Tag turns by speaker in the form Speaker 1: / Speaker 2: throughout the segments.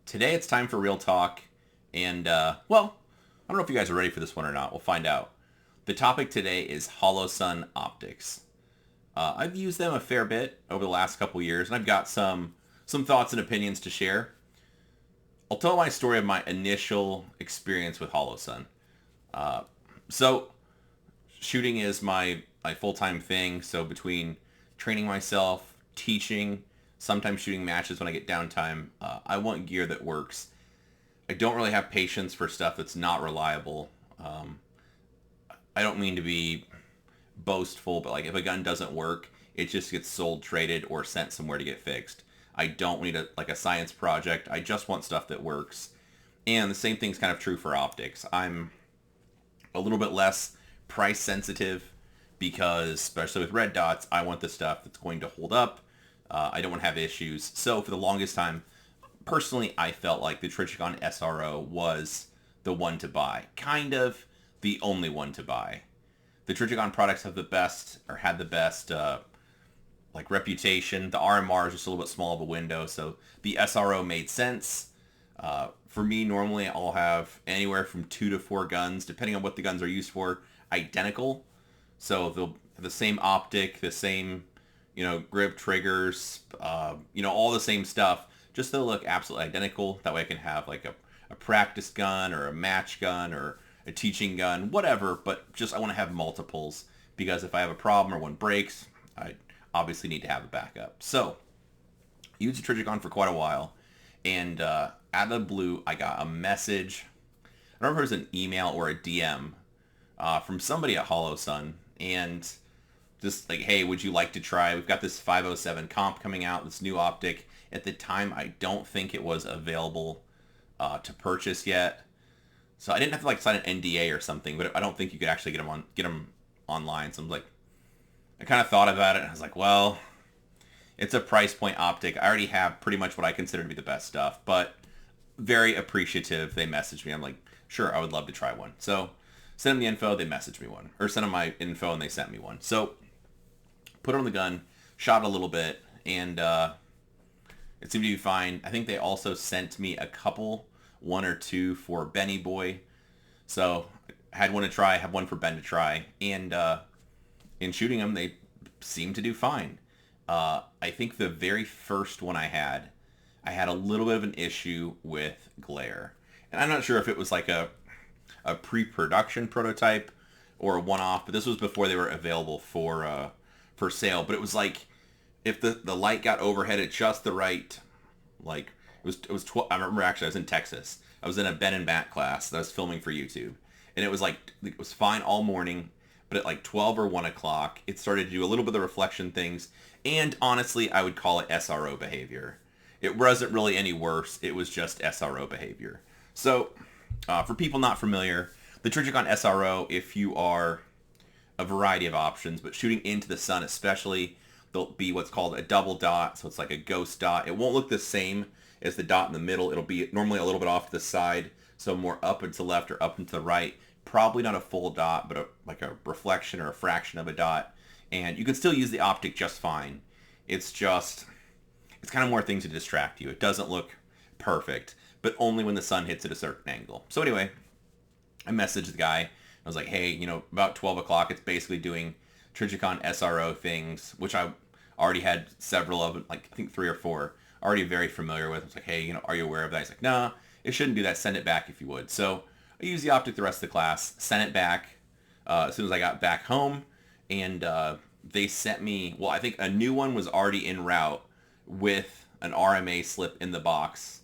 Speaker 1: Today it's time for real talk, and I don't know if you guys are ready for this one or not. We'll find out. The topic today is Holosun optics. I've used them a fair bit over the last couple years, and I've got some thoughts and opinions to share. I'll tell my story of my initial experience with Holosun. So, shooting is my full-time thing, so between training myself, teaching, sometimes shooting matches when I get downtime, I want gear that works. I don't really have patience for stuff that's not reliable. I don't mean to be boastful, but like if a gun doesn't work, it just gets sold, traded, or sent somewhere to get fixed. I don't need a science project. I just want stuff that works. And the same thing's kind of true for optics. I'm a little bit less price sensitive because, especially with red dots, I want the stuff that's going to hold up. I don't want to have issues. So for the longest time, personally, I felt like the Trichicon SRO was the one to buy. Kind of the only one to buy. The Trichicon products have the best, or had the best, reputation. The RMR is just a little bit small of a window, so the SRO made sense. For me, normally I'll have anywhere from 2 to 4 guns, depending on what the guns are used for, identical. So they'll have the same optic, the same, grip triggers, all the same stuff. Just they'll look absolutely identical. That way I can have like a practice gun or a match gun or a teaching gun, whatever. But just I want to have multiples because if I have a problem or one breaks, I obviously need to have a backup. So I used the Trichicon for quite a while. And out of the blue, I got a message. I don't remember if it was an email or a DM from somebody at Holosun. And just like, hey, would you like to try? We've got this 507 comp coming out, this new optic. At the time, I don't think it was available to purchase yet. So I didn't have to sign an NDA or something, but I don't think you could actually get them online. So I kind of thought about it, and I was like, well, it's a price point optic. I already have pretty much what I consider to be the best stuff, but very appreciative. They messaged me. I'm like, sure, I would love to try one. So send them the info, they messaged me one. Or send them my info, and they sent me one. So put it on the gun, shot a little bit, and it seemed to be fine. I think they also sent me a couple, 1 or 2 for Benny Boy. So I had one to try, have one for Ben to try. And in shooting them, they seemed to do fine. I think the very first one I had a little bit of an issue with glare. And I'm not sure if it was like a pre-production prototype or a one-off, but this was before they were available for sale. But it was like if the light got overhead at just the right, it was 12. I remember actually I was in Texas. I was in a Ben and Matt class that I was filming for YouTube, and it was fine all morning. But at like 12 or 1 o'clock, it started to do a little bit of the reflection things. And honestly, I would call it SRO behavior. It wasn't really any worse. It was just SRO behavior. So for people not familiar, the Trichicon SRO, if you are a variety of options, but shooting into the sun especially, there'll be what's called a double dot. So it's like a ghost dot. It won't look the same as the dot in the middle. It'll be normally a little bit off to the side, so more up and to the left or up and to the right. Probably not a full dot, but like a reflection or a fraction of a dot. And you can still use the optic just fine. It's kind of more things to distract you. It doesn't look perfect, but only when the sun hits at a certain angle. So anyway, I messaged the guy. I was like, hey, about 12 o'clock, it's basically doing Trichicon SRO things, which I already had several of, I think 3 or 4, already very familiar with. I was like, hey, are you aware of that? He's like, nah, it shouldn't do that. Send it back if you would. So I used the optic the rest of the class, sent it back as soon as I got back home, and they sent me, well, I think a new one was already en route with an RMA slip in the box,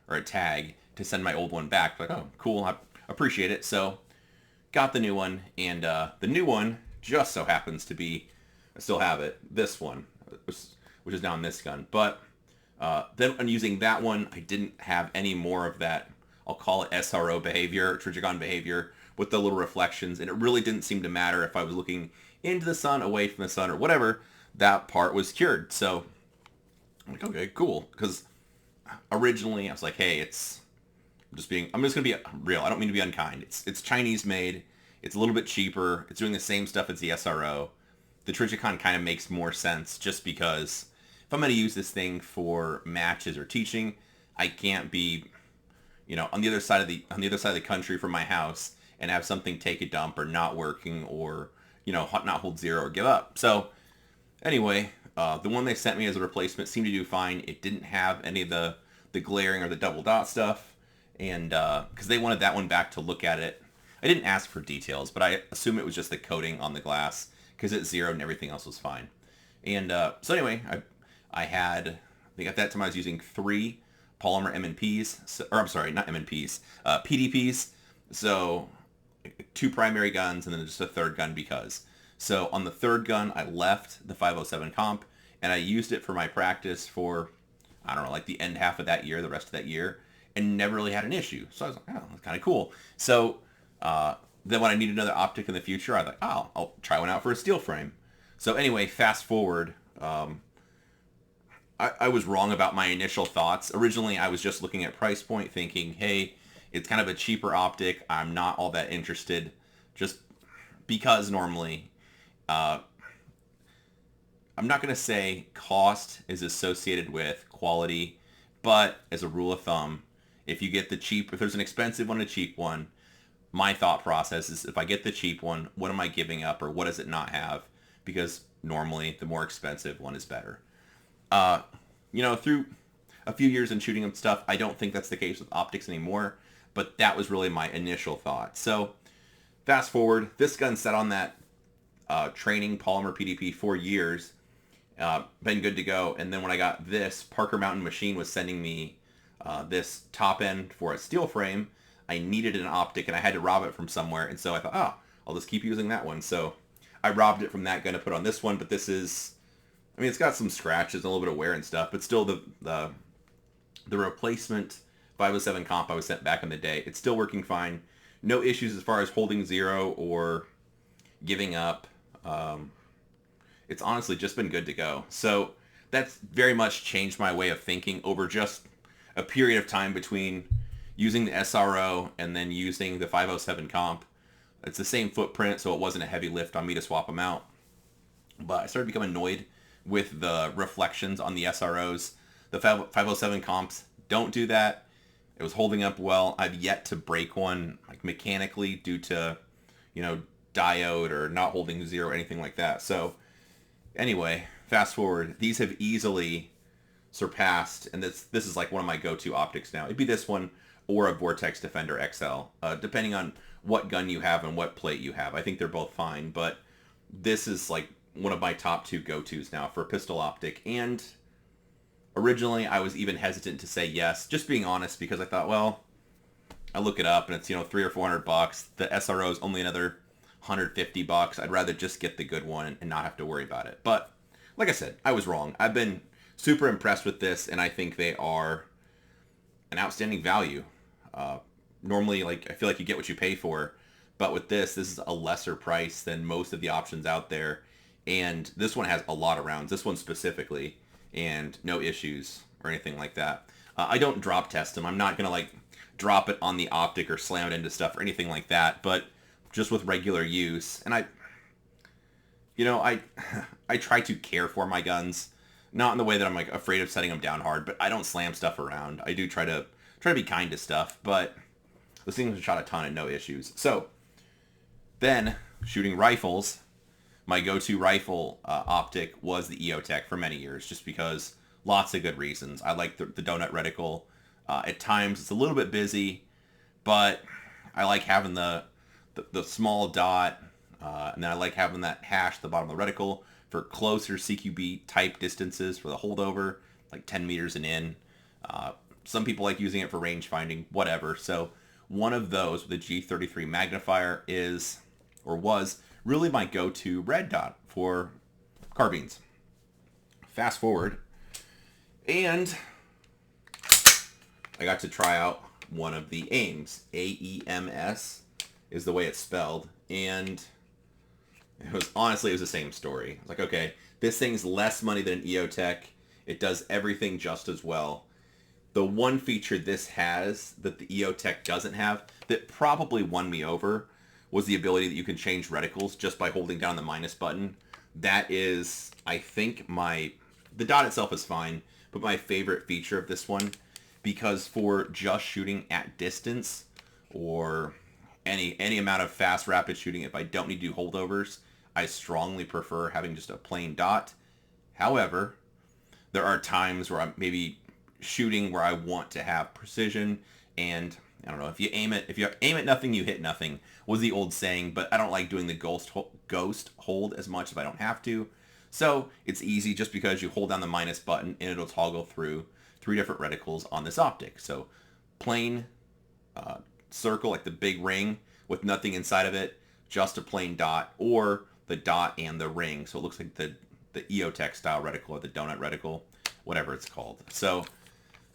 Speaker 1: or a tag, to send my old one back. Like, oh, cool, I appreciate it. So got the new one, and the new one just so happens to be, I still have it, this one, which is now in this gun. But then when using that one, I didn't have any more of that, I'll call it SRO behavior, Trichicon behavior, with the little reflections. And it really didn't seem to matter if I was looking into the sun, away from the sun, or whatever. That part was cured. So I'm like, okay, cool. Because originally I was like, hey, I'm just going to be real. I don't mean to be unkind. It's Chinese made. It's a little bit cheaper. It's doing the same stuff as the SRO. The Trichicon kind of makes more sense just because if I'm going to use this thing for matches or teaching, I can't be on the other side of the country from my house and have something take a dump or not working or, not hold zero or give up. So anyway, the one they sent me as a replacement seemed to do fine. It didn't have any of the glaring or the double dot stuff. And because they wanted that one back to look at it. I didn't ask for details, but I assume it was just the coating on the glass because it zeroed and everything else was fine. And so anyway, I think at that time I was using 3 polymer M&Ps, or I'm sorry, not M&Ps, PDPs. So 2 primary guns and then just a third gun because. So on the third gun, I left the 507 comp and I used it for my practice for, I don't know, like the end half of that year, the rest of that year, and never really had an issue. So I was like, oh, that's kind of cool. So then when I need another optic in the future, I was like, oh, I'll try one out for a steel frame. So anyway, fast forward, I was wrong about my initial thoughts. Originally, I was just looking at price point thinking, hey, it's kind of a cheaper optic. I'm not all that interested just because normally, I'm not going to say cost is associated with quality, but as a rule of thumb, if there's an expensive one and a cheap one, my thought process is if I get the cheap one, what am I giving up or what does it not have? Because normally the more expensive one is better. Through a few years in shooting and stuff, I don't think that's the case with optics anymore, but that was really my initial thought. So fast forward, this gun sat on that training polymer PDP for years, been good to go. And then when I got this, Parker Mountain Machine was sending me this top end for a steel frame. I needed an optic and I had to rob it from somewhere. And so I thought, I'll just keep using that one. So I robbed it from that gun to put on this one, but this is, it's got some scratches, a little bit of wear and stuff, but still the replacement 507 comp I was sent back in the day, it's still working fine. No issues as far as holding zero or giving up. It's honestly just been good to go. So that's very much changed my way of thinking over just a period of time between using the SRO and then using the 507 comp. It's the same footprint, so it wasn't a heavy lift on me to swap them out. But I started becoming annoyed with the reflections on the SROs. The 507 comps don't do that. It was holding up well. I've yet to break one like mechanically due to, diode or not holding zero or anything like that. So anyway, fast forward. These have easily surpassed, and this is like one of my go-to optics now. It'd be this one or a Vortex Defender XL, depending on what gun you have and what plate you have. I think they're both fine, but this is like one of my top 2 go-tos now for a pistol optic. And originally I was even hesitant to say yes, just being honest, because I thought, well, I look it up and it's, $300 or $400. The SRO is only another $150. I'd rather just get the good one and not have to worry about it. But like I said, I was wrong. I've been super impressed with this, and I think they are an outstanding value. Normally, I feel like you get what you pay for, but with this is a lesser price than most of the options out there. And this one has a lot of rounds, this one specifically, and no issues or anything like that. I don't drop test them. I'm not going to drop it on the optic or slam it into stuff or anything like that, but just with regular use. And I try to care for my guns, not in the way that I'm afraid of setting them down hard, but I don't slam stuff around. I do try to be kind to stuff, but this thing was shot a ton and no issues. So then shooting rifles, my go-to rifle optic was the EOTech for many years, just because lots of good reasons. I like the donut reticle. At times it's a little bit busy, but I like having the small dot, and then I like having that hash at the bottom of the reticle for closer CQB type distances for the holdover, like 10 meters and in. Some people like using it for range finding, whatever. So one of those with a G33 magnifier was really my go-to red dot for carbines. Fast forward, and I got to try out one of the AIMs. AEMS is the way it's spelled, and it was the same story. It's like, okay, this thing's less money than an EOTech. It does everything just as well. The one feature this has that the EOTech doesn't have that probably won me over was the ability that you can change reticles just by holding down the minus button. That is, I think, the dot itself is fine, but my favorite feature of this one, because for just shooting at distance or any amount of fast rapid shooting, if I don't need to do holdovers, I strongly prefer having just a plain dot. However, there are times where I'm maybe shooting where I want to have precision, and I don't know, if you aim at nothing, you hit nothing was the old saying, but I don't like doing the ghost hold as much if I don't have to. So it's easy just because you hold down the minus button and it'll toggle through 3 different reticles on this optic. So plain circle, like the big ring with nothing inside of it, just a plain dot, or the dot and the ring. So it looks like the EOTech style reticle or the donut reticle, whatever it's called. So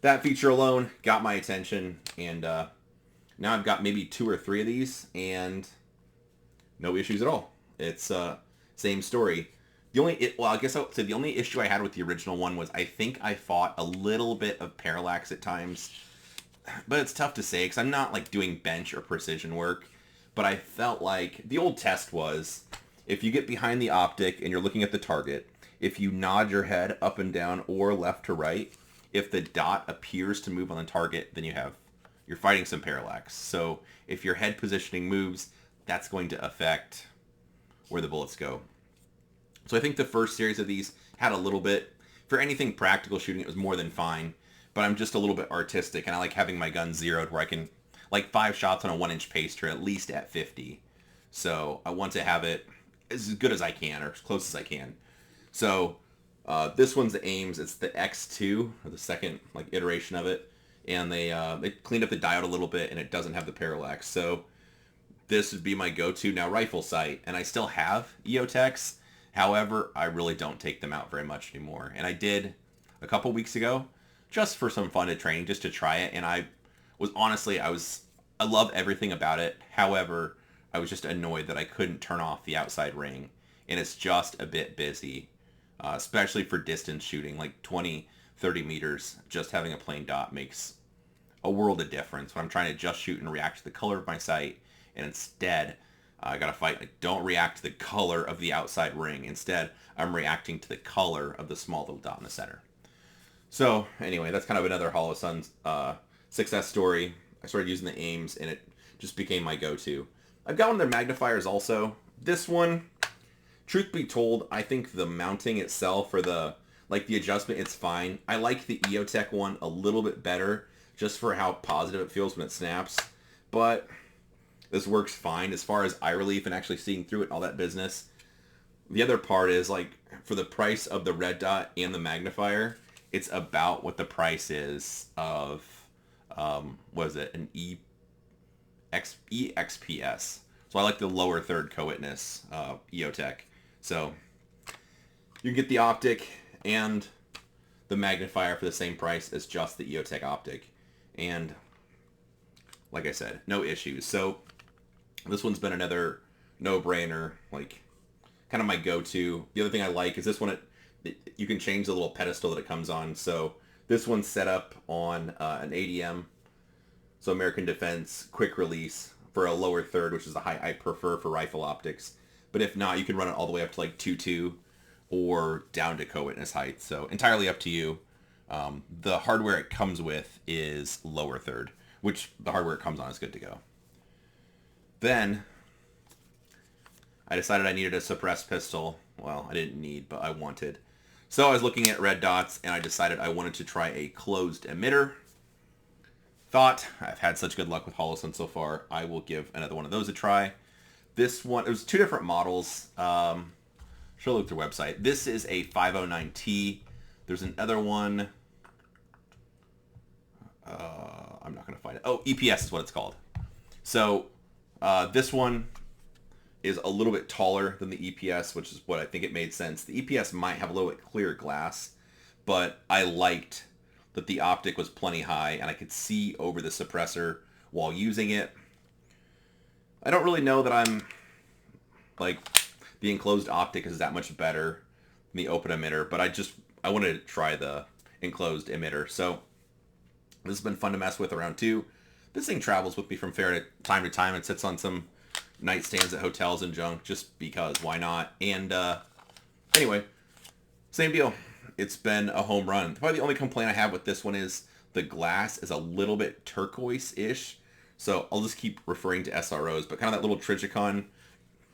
Speaker 1: that feature alone got my attention, and now I've got maybe 2 or 3 of these and no issues at all. It's same story. I guess I would say the only issue I had with the original one was I think I fought a little bit of parallax at times, but it's tough to say because I'm not like doing bench or precision work. But I felt like the old test was if you get behind the optic and you're looking at the target, if you nod your head up and down or left to right, if the dot appears to move on the target, then you're fighting some parallax. So if your head positioning moves, that's going to affect where the bullets go. So I think the first series of these had a little bit. For anything practical shooting, it was more than fine. But I'm just a little bit artistic, and I like having my gun zeroed where I can, like 5 shots on a 1-inch pacer at least at 50. So I want to have it as good as I can, or as close as I can. So this one's the Ames. It's the X2, or the second iteration of it. And they cleaned up the diode a little bit, and it doesn't have the parallax. So this would be my go-to now rifle sight. And I still have EOTechs. However, I really don't take them out very much anymore. And I did a couple weeks ago, just for some fun at training, just to try it. And I love everything about it. However, I was just annoyed that I couldn't turn off the outside ring. And it's just a bit busy, especially for distance shooting, like 20, 30 meters. Just having a plain dot makes a world of difference when I'm trying to just shoot and react to the color of my sight. And instead, I gotta fight, don't react to the color of the outside ring. Instead, I'm reacting to the color of the small little dot in the center. So anyway, that's kind of another Holosun success story. I started using the Ames, and it just became my go-to. I've got one of their magnifiers also. This one, truth be told, I think the mounting itself, or the adjustment, it's fine. I like the EOTech one a little bit better, just for how positive it feels when it snaps. But this works fine as far as eye relief and actually seeing through it and all that business. The other part is, for the price of the red dot and the magnifier, it's about what the price is of, an EXPS. So I like the lower third co-witness EOTech. So you can get the optic and the magnifier for the same price as just the EOTech optic. And like I said, no issues. So this one's been another no-brainer, kind of my go-to. The other thing I like is this one, you can change the little pedestal that it comes on. So this one's set up on an ADM, so American Defense quick release for a lower third, which is the height I prefer for rifle optics. But if not, you can run it all the way up to 2.2 or down to co-witness height. So entirely up to you. The hardware it comes with is lower third, which the hardware it comes on is good to go. Then I decided I needed a suppressed pistol. Well, I didn't need, but I wanted. So I was looking at red dots, and I decided I wanted to try a closed emitter. Thought, I've had such good luck with Holosun so far, I will give another one of those a try. This one, it was 2 different models. Should look at their website. This is a 509T. There's another one. I'm not going to find it. Oh, EPS is what it's called. So this one is a little bit taller than the EPS, which is what I think it made sense. The EPS might have a little bit clearer glass, but I liked that the optic was plenty high and I could see over the suppressor while using it. I don't really know that I'm the enclosed optic is that much better than the open emitter, but I wanted to try the enclosed emitter. So this has been fun to mess with around too. This thing travels with me from time to time and sits on some nightstands at hotels and junk just because, why not? And anyway, same deal. It's been a home run. Probably the only complaint I have with this one is the glass is a little bit turquoise-ish. So I'll just keep referring to SROs, but kind of that little trichicon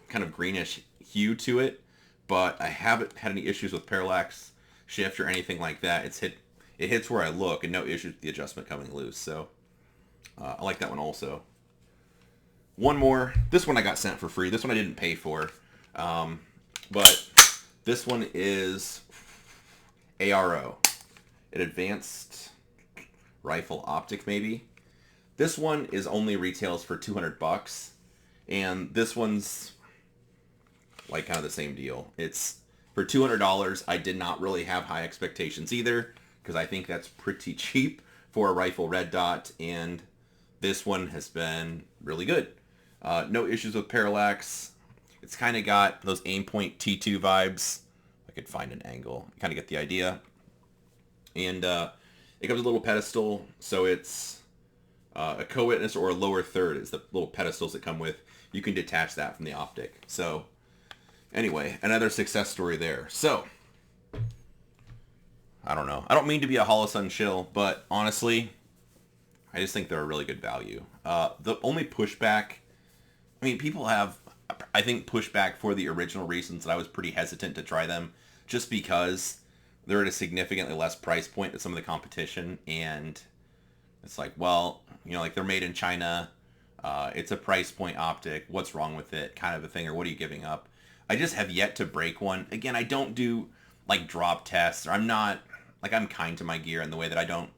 Speaker 1: kind of greenish hue to it. But I haven't had any issues with parallax shift or anything like that. It hits where I look, and no issues with the adjustment coming loose. So I like that one also. One more. This one I got sent for free. This one I didn't pay for. But this one is ARO, an advanced rifle optic maybe. This one is only retails for $200, and this one's like kind of the same deal. It's for $200. I did not really have high expectations either, because I think that's pretty cheap for a rifle red dot, and this one has been really good. No issues with parallax. It's kind of got those Aimpoint T2 vibes. I could find an angle. You kind of get the idea. And it comes with a little pedestal, so it's a co-witness or a lower third is the little pedestals that come with. You can detach that from the optic. So anyway, another success story there. So I don't know. I don't mean to be a Holosun shill, but honestly, I just think they're a really good value. The only pushback, I mean, people have, I think, pushback for the original reasons that I was pretty hesitant to try them, just because they're at a significantly less price point than some of the competition, and it's like, well, you know, like they're made in China, it's a price point optic, what's wrong with it, kind of a thing, or what are you giving up? I just have yet to break one. Again, I don't do like drop tests, or I'm not, like, I'm kind to my gear in the way that I don't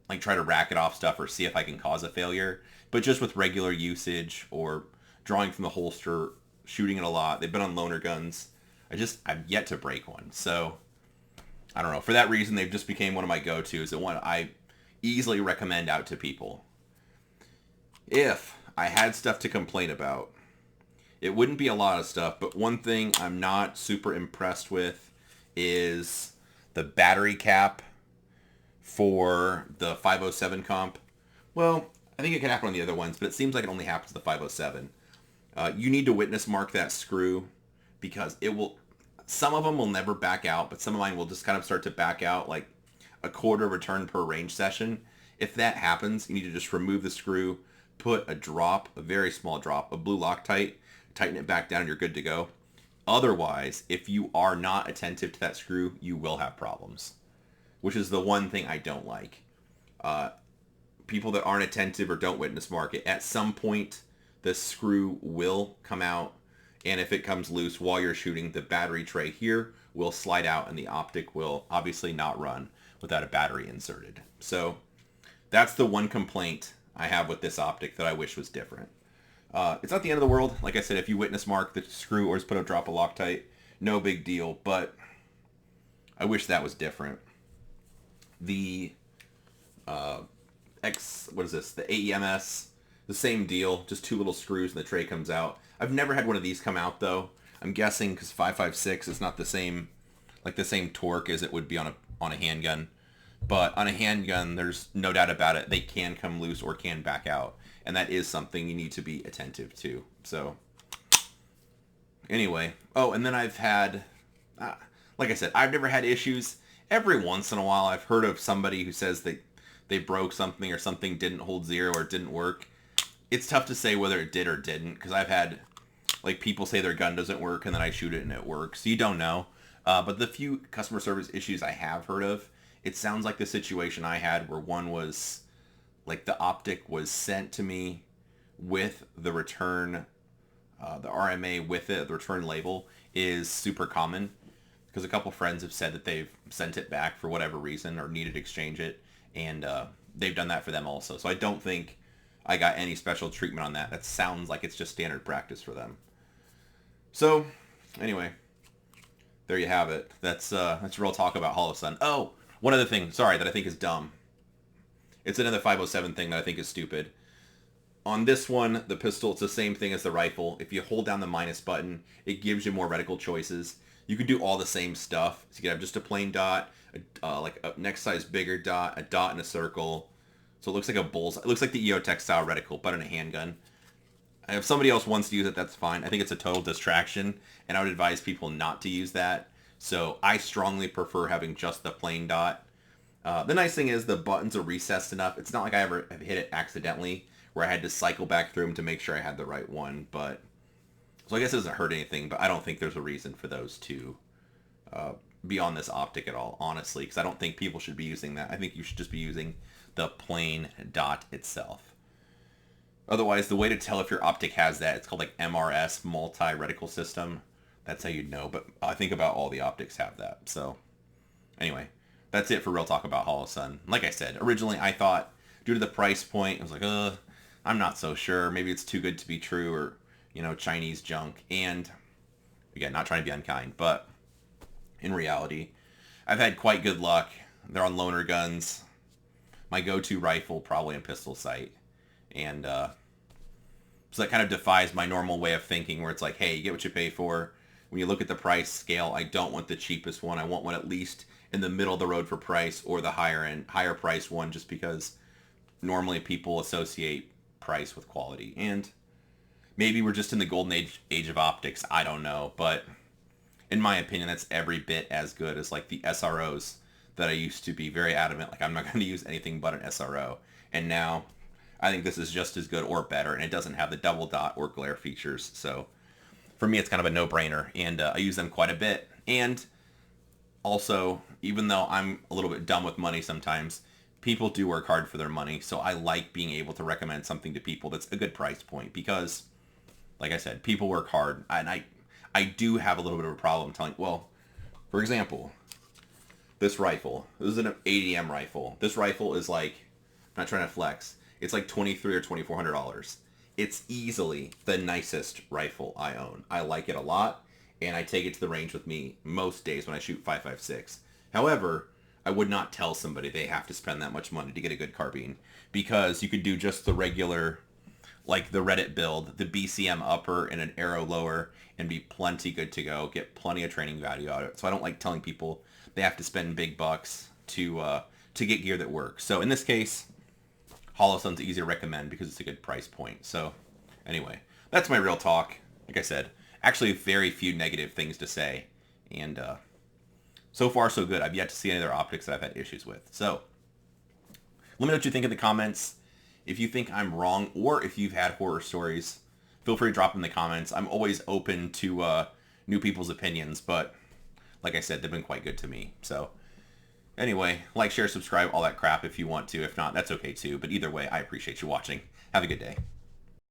Speaker 1: like try to rack it off stuff or see if I can cause a failure, but just with regular usage or drawing from the holster, shooting it a lot, they've been on loaner guns, I've yet to break one. So I don't know. For that reason, they've just became one of my go-tos and one I easily recommend out to people. If I had stuff to complain about, it wouldn't be a lot of stuff, but one thing I'm not super impressed with is the battery cap for the 507 comp. Well, I think it can happen on the other ones, but it seems like it only happens to the 507. You need to witness mark that screw, because it will, some of them will never back out, but some of mine will just kind of start to back out like a quarter return per range session. If that happens, you need to just remove the screw, put a drop, a very small drop, of blue Loctite, tighten it back down, and you're good to go. Otherwise, if you are not attentive to that screw, you will have problems, which is the one thing I don't like. People that aren't attentive or don't witness mark it, at some point, the screw will come out, and if it comes loose while you're shooting, the battery tray here will slide out, and the optic will obviously not run without a battery inserted. So that's the one complaint I have with this optic that I wish was different. It's not the end of the world. Like I said, if you witness mark the screw or just put a drop of Loctite, no big deal, but I wish that was different. The the AEMS, the same deal, just two little screws and the tray comes out. I've never had one of these come out though. I'm guessing because 5.56 is not the same, like the same torque as it would be on a handgun. But on a handgun, there's no doubt about it, they can come loose or can back out. And that is something you need to be attentive to. So, anyway. Oh, and then I've had, like I said, I've never had issues. Every once in a while, I've heard of somebody who says they broke something or something didn't hold zero or didn't work. It's tough to say whether it did or didn't, because I've had, like, people say their gun doesn't work and then I shoot it and it works. So you don't know. But the few customer service issues I have heard of, it sounds like the situation I had where one was, like, the optic was sent to me with the return, the RMA with it, the return label, is super common. Because a couple friends have said that they've sent it back for whatever reason or needed to exchange it. And they've done that for them also. So I don't think I got any special treatment on that. That sounds like it's just standard practice for them. So, anyway, there you have it. That's real talk about Holosun. Oh, one other thing, sorry, that I think is dumb. It's another 507 thing that I think is stupid. On this one, the pistol, it's the same thing as the rifle. If you hold down the minus button, it gives you more reticle choices. You can do all the same stuff. So you can have just a plain dot, like a next size bigger dot, a dot in a circle. So it looks like a bullseye. It looks like the EOTech style reticle, but in a handgun. If somebody else wants to use it, that's fine. I think it's a total distraction, and I would advise people not to use that. So I strongly prefer having just the plain dot. The nice thing is the buttons are recessed enough. It's not like I ever have hit it accidentally where I had to cycle back through them to make sure I had the right one. But so I guess it doesn't hurt anything, but I don't think there's a reason for those to be on this optic at all, honestly, because I don't think people should be using that. I think you should just be using the plain dot itself. Otherwise, the way to tell if your optic has that, it's called like MRS, multi-reticle system. That's how you'd know, but I think about all the optics have that. So anyway, that's it for Real Talk about Holosun. Like I said, originally I thought, due to the price point, I was like, I'm not so sure. Maybe it's too good to be true, or, Chinese junk. And again, not trying to be unkind, but in reality, I've had quite good luck. They're on loaner guns. My go-to rifle, probably in pistol sight. And so that kind of defies my normal way of thinking, where it's like, hey, you get what you pay for. When you look at the price scale, I don't want the cheapest one. I want one at least in the middle of the road for price, or the higher price one, just because normally people associate price with quality. And maybe we're just in the golden age of optics. I don't know. But in my opinion, that's every bit as good as like the SROs that I used to be very adamant, like I'm not going to use anything but an SRO. And now I think this is just as good or better, and it doesn't have the double dot or glare features. So for me, it's kind of a no-brainer, and I use them quite a bit. And also, even though I'm a little bit dumb with money sometimes, people do work hard for their money. So I like being able to recommend something to people that's a good price point, because, like I said, people work hard. And I do have a little bit of a problem telling, well, for example, this rifle. This is an ADM rifle. This rifle is like, I'm not trying to flex, it's like $2,300 or $2,400. It's easily the nicest rifle I own. I like it a lot, and I take it to the range with me most days when I shoot 5.56. However, I would not tell somebody they have to spend that much money to get a good carbine, because you could do just the regular, like the Reddit build, the BCM upper and an arrow lower, and be plenty good to go, get plenty of training value out of it. So I don't like telling people they have to spend big bucks to get gear that works. So in this case, Holosun's easy to recommend because it's a good price point. So anyway, that's my real talk. Like I said, actually very few negative things to say. And so far so good. I've yet to see any other optics that I've had issues with. So let me know what you think in the comments. If you think I'm wrong, or if you've had horror stories, feel free to drop them in the comments. I'm always open to new people's opinions, but like I said, they've been quite good to me. So anyway, like, share, subscribe, all that crap if you want to. If not, that's okay too. But either way, I appreciate you watching. Have a good day.